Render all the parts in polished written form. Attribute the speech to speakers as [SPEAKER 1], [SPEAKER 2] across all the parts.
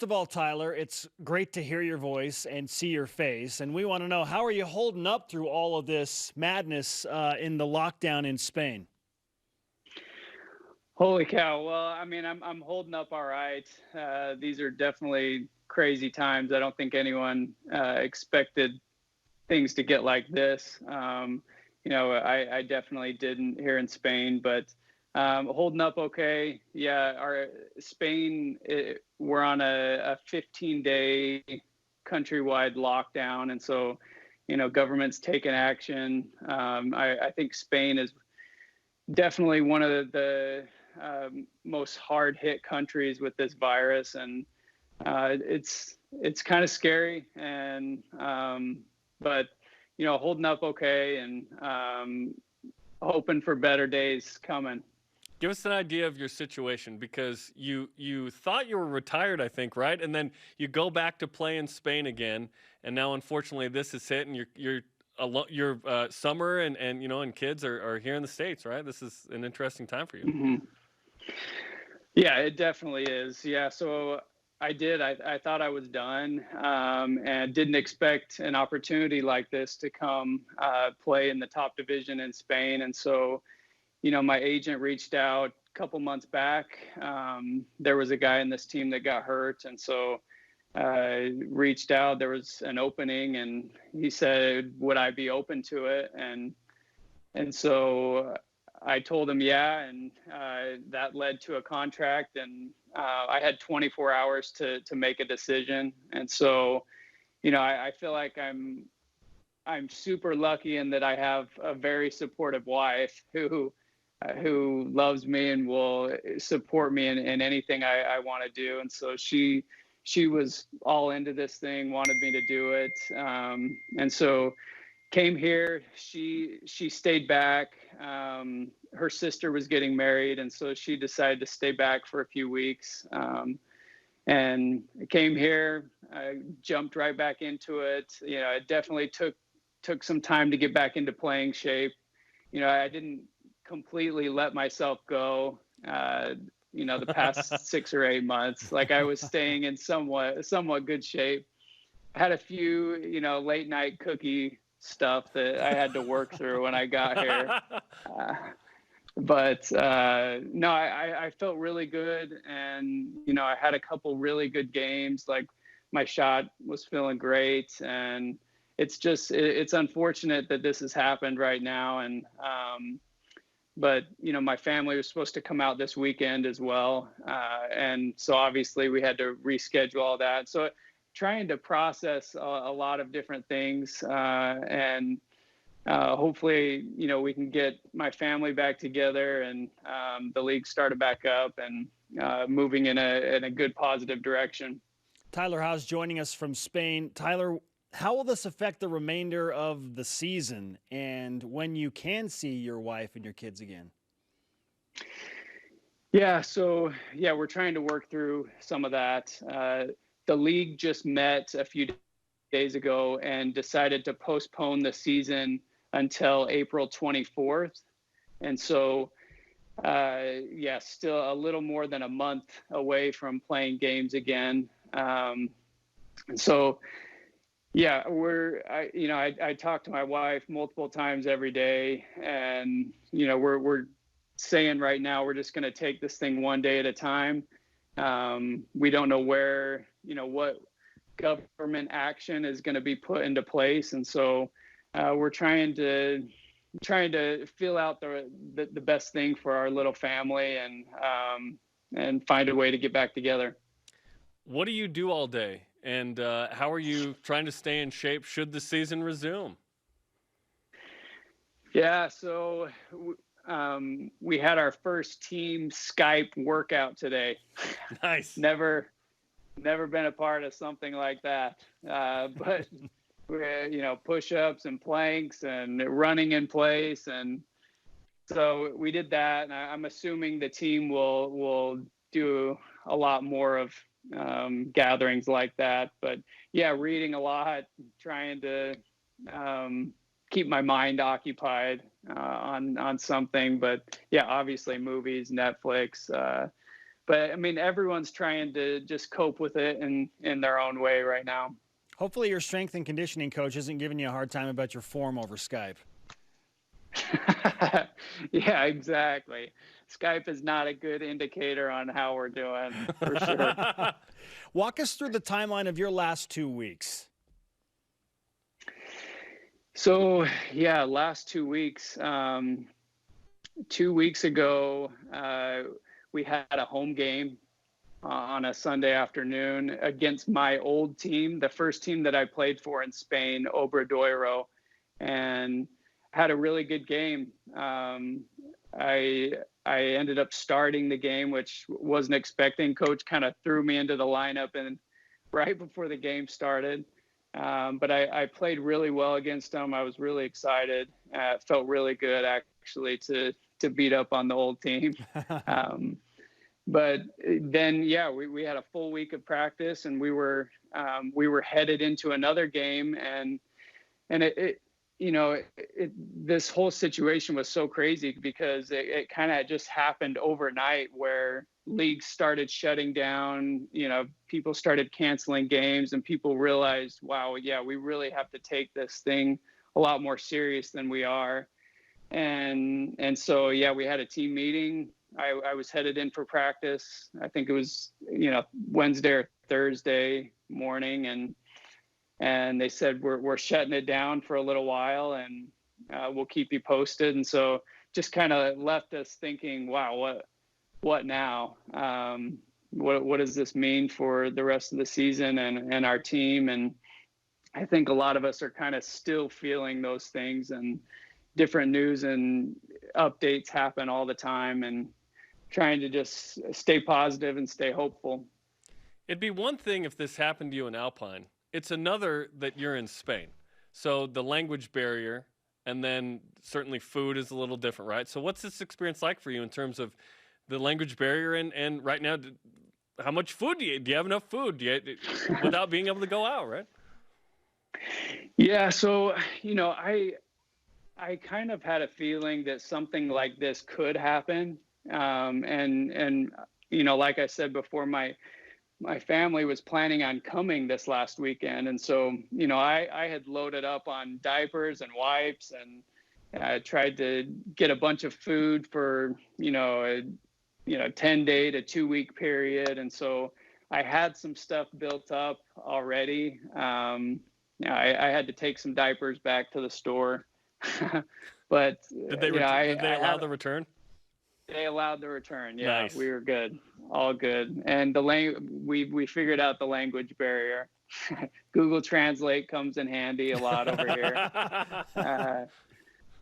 [SPEAKER 1] First of all, Tyler, it's great to hear your voice and see your face. And we want to know, how are you holding up through all of this madness in the lockdown in Spain?
[SPEAKER 2] Holy cow. Well, I mean, I'm holding up all right. These are definitely crazy times. I don't think anyone expected things to get like this. I definitely didn't here in Spain, but holding up okay. Yeah, our Spain, we're on a 15-day countrywide lockdown, and so government's taking action. I think Spain is definitely one of the most hard hit countries with this virus, and it's kind of scary, and but holding up okay, and hoping for better days coming.
[SPEAKER 3] Give us an idea of your situation, because you thought you were retired, I think, right? And then you go back to play in Spain again, and now unfortunately this is hit, and your summer and kids are here in the States, right? This is an interesting time for you.
[SPEAKER 2] Mm-hmm. Yeah, it definitely is. Yeah, so I thought I was done, and didn't expect an opportunity like this to come play in the top division in Spain. And so, my agent reached out a couple months back. There was a guy in this team that got hurt, and so reached out. There was an opening, and he said, would I be open to it? And so I told him, yeah, and that led to a contract, and I had 24 hours to make a decision. And so, I feel like I'm super lucky in that I have a very supportive wife who loves me and will support me in anything I want to do. And so she was all into this thing, wanted me to do it. And so came here. She stayed back. Her sister was getting married, and so she decided to stay back for a few weeks. And came here. I jumped right back into it. It definitely took some time to get back into playing shape. I didn't completely let myself go. The past 6 or 8 months, like I was staying in somewhat good shape. I had a few, late night cookie stuff that I had to work through when I got here. But no, I felt really good. And, I had a couple really good games. Like my shot was feeling great. And it's unfortunate that this has happened right now. And, but, my family was supposed to come out this weekend as well. And so obviously we had to reschedule all that. So trying to process a lot of different things, and hopefully, we can get my family back together, and the league started back up and moving in a good positive direction.
[SPEAKER 1] Tyler Haws joining us from Spain. Tyler, how will this affect the remainder of the season and when you can see your wife and your kids again?
[SPEAKER 2] Yeah, so we're trying to work through some of that. The league just met a few days ago and decided to postpone the season until April 24th. And so, still a little more than a month away from playing games again. And so, I talk to my wife multiple times every day, and, we're saying right now, we're just going to take this thing one day at a time. We don't know where, what government action is going to be put into place. And so we're trying to feel out the best thing for our little family, and find a way to get back together.
[SPEAKER 3] What do you do all day? And how are you trying to stay in shape should the season resume?
[SPEAKER 2] Yeah, so we had our first team Skype workout today.
[SPEAKER 3] Nice.
[SPEAKER 2] Never been a part of something like that. But push-ups and planks and running in place, and so we did that. And I'm assuming the team will do a lot more of gatherings like that. But reading a lot, trying to keep my mind occupied on something. But obviously movies, Netflix. but I mean, everyone's trying to just cope with it in their own way right now.
[SPEAKER 1] Hopefully your strength and conditioning coach isn't giving you a hard time about your form over Skype.
[SPEAKER 2] Yeah, exactly. Skype is not a good indicator on how we're doing, for sure.
[SPEAKER 1] Walk us through the timeline of your last 2 weeks.
[SPEAKER 2] So, yeah, last 2 weeks. 2 weeks ago, we had a home game on a Sunday afternoon against my old team, the first team that I played for in Spain, Obradoiro, and had a really good game. I ended up starting the game, which wasn't expecting. Coach kind of threw me into the lineup and right before the game started. But I played really well against them. I was really excited. Felt really good actually to beat up on the old team. But then, yeah, we had a full week of practice, and we were headed into another game, and this whole situation was so crazy because it kind of just happened overnight, where leagues started shutting down, people started canceling games, and people realized, wow, yeah, we really have to take this thing a lot more serious than we are. And so, yeah, we had a team meeting. I was headed in for practice. I think it was, Wednesday or Thursday morning, and they said we're shutting it down for a little while, and we'll keep you posted. And so just kind of left us thinking, wow, what now? What does this mean for the rest of the season and our team? And I think a lot of us are kind of still feeling those things, and different news and updates happen all the time, and trying to just stay positive and stay hopeful.
[SPEAKER 3] It'd be one thing if this happened to you in Alpine. It's another that you're in Spain. So the language barrier, and then certainly food is a little different, right? So what's this experience like for you in terms of the language barrier and right now, how much food do you have enough food without being able to go out, right?
[SPEAKER 2] Yeah. So, I kind of had a feeling that something like this could happen. And like I said before, my family was planning on coming this last weekend. And so, I had loaded up on diapers and wipes, and I tried to get a bunch of food for, a 10-day to 2-week period. And so I had some stuff built up already. I had to take some diapers back to the store. But
[SPEAKER 3] did they allow the return?
[SPEAKER 2] They allowed the return. Yeah,
[SPEAKER 3] nice.
[SPEAKER 2] We were good, all good. And we figured out the language barrier. Google Translate comes in handy a lot over here.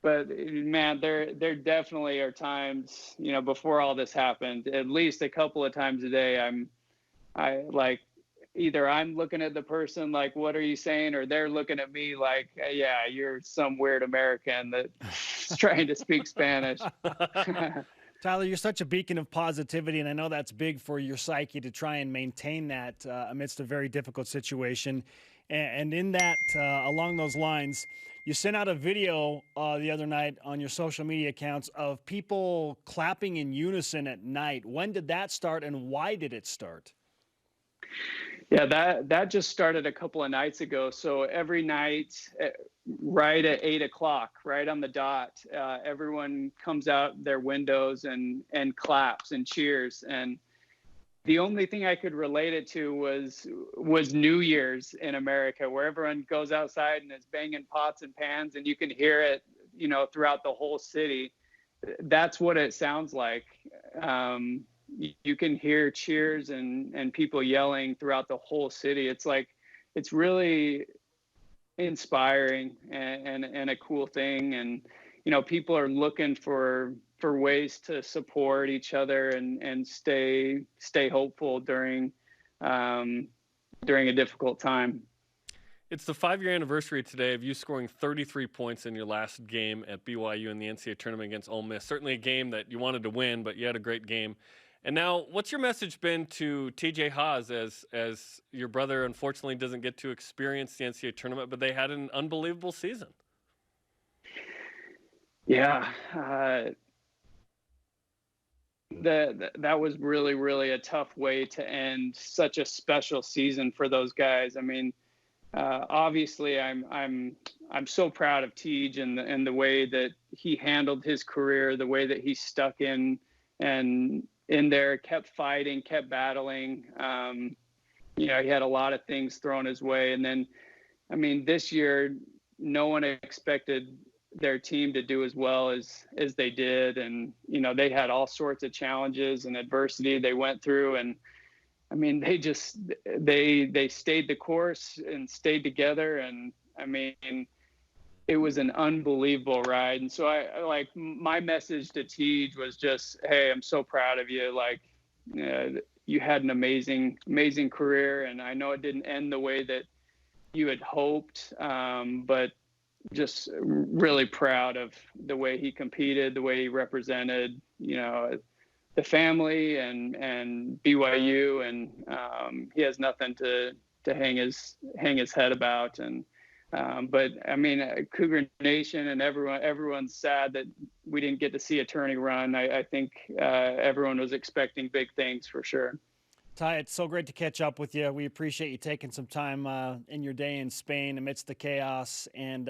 [SPEAKER 2] But man, there definitely are times, before all this happened, at least a couple of times a day, either I'm looking at the person like, what are you saying? Or they're looking at me like, yeah, you're some weird American that's trying to speak Spanish.
[SPEAKER 1] Tyler, you're such a beacon of positivity, and I know that's big for your psyche to try and maintain that amidst a very difficult situation. And in that, along those lines, you sent out a video the other night on your social media accounts of people clapping in unison at night. When did that start, and why did it start?
[SPEAKER 2] Yeah, that just started a couple of nights ago. So every night, right at 8:00, right on the dot, everyone comes out their windows and claps and cheers. And the only thing I could relate it to was New Year's in America, where everyone goes outside and is banging pots and pans, and you can hear it, throughout the whole city. That's what it sounds like. You can hear cheers and people yelling throughout the whole city. It's really inspiring and a cool thing. And, people are looking for ways to support each other and stay hopeful during a difficult time.
[SPEAKER 3] It's the 5-year anniversary today of you scoring 33 points in your last game at BYU in the NCAA tournament against Ole Miss. Certainly a game that you wanted to win, but you had a great game. And now, what's your message been to TJ Haws as your brother unfortunately doesn't get to experience the NCAA tournament, but they had an unbelievable season?
[SPEAKER 2] Yeah. that was really, really a tough way to end such a special season for those guys. I mean, obviously, I'm so proud of Tej and the way that he handled his career, the way that he stuck in and in there, kept fighting, kept battling. He had a lot of things thrown his way, and then, I mean, this year, no one expected their team to do as well as they did, and they had all sorts of challenges and adversity they went through, and I mean, they stayed the course and stayed together, and I mean, it was an unbelievable ride. And so my message to Tej was just, hey, I'm so proud of you. Like, you had an amazing career, and I know it didn't end the way that you had hoped, but just really proud of the way he competed, the way he represented, the family and BYU, and he has nothing to hang his head about. And but I mean, Cougar Nation and everyone's sad that we didn't get to see a tourney run. I think everyone was expecting big things for sure.
[SPEAKER 1] Ty, it's so great to catch up with you. We appreciate you taking some time in your day in Spain amidst the chaos. And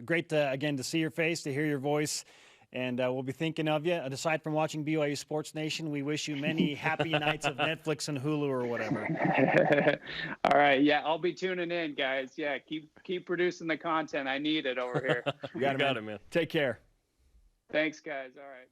[SPEAKER 1] great again to see your face, to hear your voice. And we'll be thinking of you. And aside from watching BYU Sports Nation, we wish you many happy nights of Netflix and Hulu or whatever.
[SPEAKER 2] All right. Yeah, I'll be tuning in, guys. Yeah, keep producing the content. I need it over here.
[SPEAKER 3] You got it, man.
[SPEAKER 1] Take care.
[SPEAKER 2] Thanks, guys. All right.